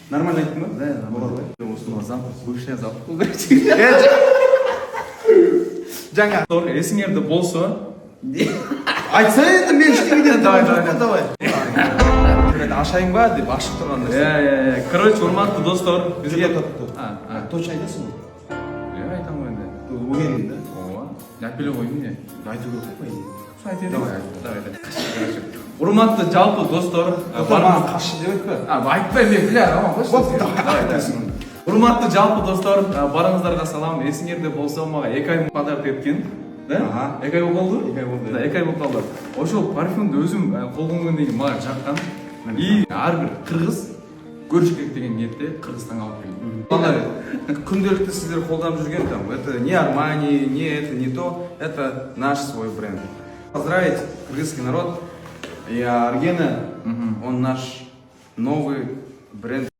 Нормально айттың ба? Да, нормально. Замок, бывшая замок. Жаңа. Есіңерде болса, Айтса енді мен ештеңеден Давай, давай. Ашайын ба деп ашық тұрған нәрсе. короче, урматтуу достор, бизге Точно айтасың ғой? айтам ғой енді. Уверен да? Ооба. Айтпай қой эмне? Айту керек қой, по идее. Айтайын. Давай. Урматтуу жалпы достор, Маған қашшы деп айтпа. айтпай мен бля, аман қойшы. Давай. Урматтуу жалпы достор, барыңыздарга салам. Эсиңерде болсо мага 2 ай подарок берген. Да? 2 ай болду? 2 ай болду. Да, 2 ай болуп калды. Ошол парфюмду өзүм кол койгондон кийин мага жаккан. И ар бир кыргыз көрүш керек деген ниетте Кыргызстанга алып келдим. Балдар, күнделікті сіздер қолданып жүрген там, это не Армани, не это, не то, это наш свой бренд. Поздравить кыргызский народ. И Аргена, он наш новый бренд.